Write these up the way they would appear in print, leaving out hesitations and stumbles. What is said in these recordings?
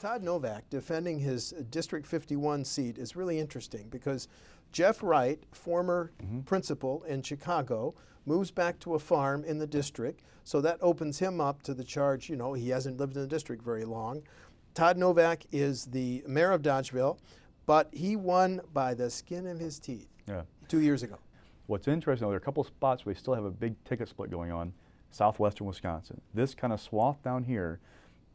Todd Novak defending his District 51 seat is really interesting because Jeff Wright, former principal in Chicago, moves back to a farm in the district, so that opens him up to the charge, you know, he hasn't lived in the district very long. Todd Novak is the mayor of Dodgeville, but he won by the skin of his teeth 2 years ago. What's interesting, there are a couple of spots where we still have a big ticket split going on, southwestern Wisconsin. This kind of swath down here,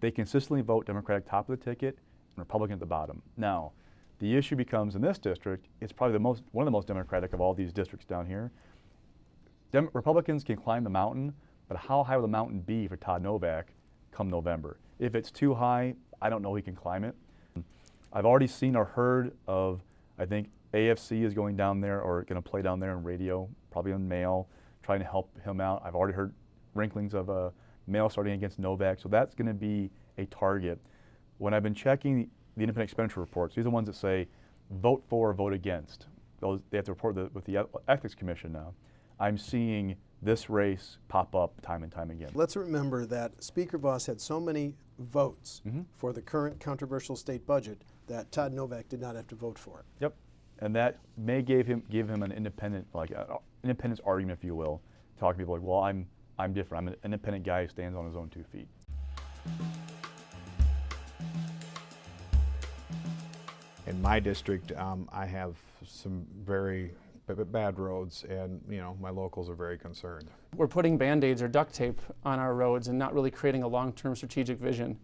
they consistently vote Democratic top of the ticket and Republican at the bottom. Now, the issue becomes in this district, it's probably one of the most Democratic of all these districts down here. Republicans can climb the mountain, but how high will the mountain be for Todd Novak come November? If it's too high, I don't know he can climb it. I've already seen or heard of, I think AFC is going down there or going to play down there on radio, probably on mail, trying to help him out. I've already heard rinklings of mail starting against Novak, so that's going to be a target. When I've been checking the independent expenditure reports, these are the ones that say vote for or vote against. They have to report with the Ethics Commission now. I'm seeing this race pop up time and time again. Let's remember that Speaker Voss had so many votes for the current controversial state budget that Todd Novak did not have to vote for it. Yep, and that may give him an independent, independence argument, if you will, talking to people like, well, I'm different. I'm an independent guy who stands on his own 2 feet. In my district, I have some very bad roads, and my locals are very concerned. We're putting Band-Aids or duct tape on our roads and not really creating a long-term strategic vision.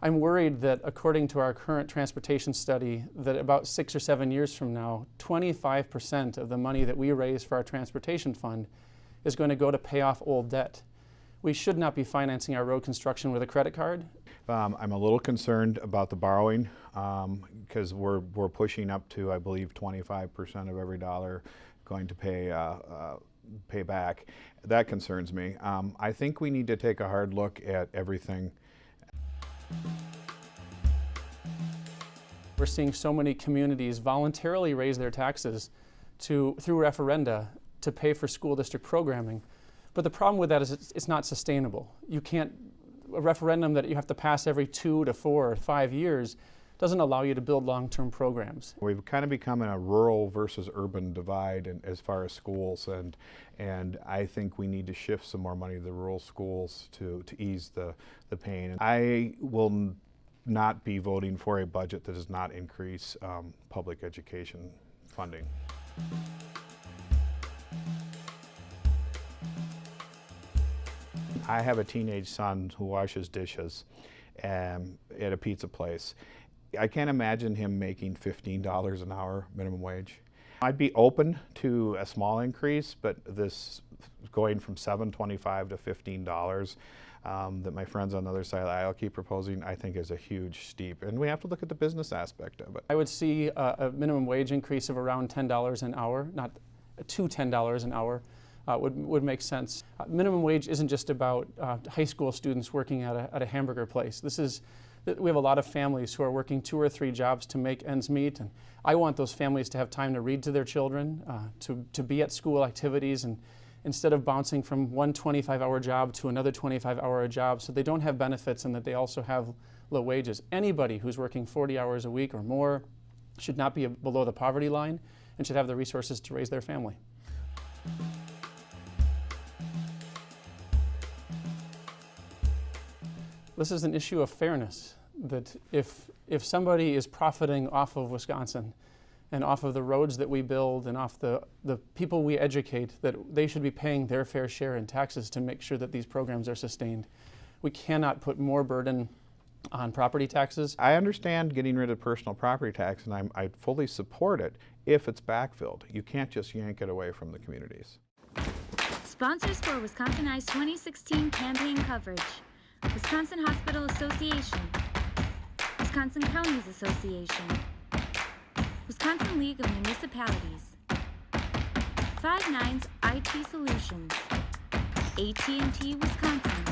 I'm worried that according to our current transportation study, that about 6 or 7 years from now, 25% of the money that we raise for our transportation fund is going to go to pay off old debt. We should not be financing our road construction with a credit card. I'm a little concerned about the borrowing because we're pushing up to, I believe, 25% of every dollar going to pay back. That concerns me. I think we need to take a hard look at everything. We're seeing so many communities voluntarily raise their taxes through referenda to pay for school district programming. But the problem with that is it's not sustainable. You can't, a referendum that you have to pass every 2 to 4 or 5 years doesn't allow you to build long-term programs. We've kind of become in a rural versus urban divide as far as schools, and I think we need to shift some more money to the rural schools to ease the pain. I will not be voting for a budget that does not increase public education funding. I have a teenage son who washes dishes at a pizza place. I can't imagine him making $15 an hour minimum wage. I'd be open to a small increase, but this going from $7.25 to $15 that my friends on the other side of the aisle keep proposing, I think is a huge steep. And we have to look at the business aspect of it. I would see a minimum wage increase of around $10 an hour, not to $10 an hour. Would make sense. Minimum wage isn't just about high school students working at a hamburger place. We have a lot of families who are working 2 or 3 jobs to make ends meet, and I want those families to have time to read to their children, to be at school activities, and instead of bouncing from one 25-hour job to another 25-hour job, so they don't have benefits and that they also have low wages. Anybody who's working 40 hours a week or more should not be below the poverty line and should have the resources to raise their family. This is an issue of fairness, that if somebody is profiting off of Wisconsin and off of the roads that we build and off the people we educate, that they should be paying their fair share in taxes to make sure that these programs are sustained. We cannot put more burden on property taxes. I understand getting rid of personal property tax, and I fully support it if it's backfilled. You can't just yank it away from the communities. Sponsors for Wisconsinize 2016 campaign coverage: Wisconsin Hospital Association, Wisconsin Counties Association, Wisconsin League of Municipalities, 5 Nines IT Solutions, AT&T Wisconsin,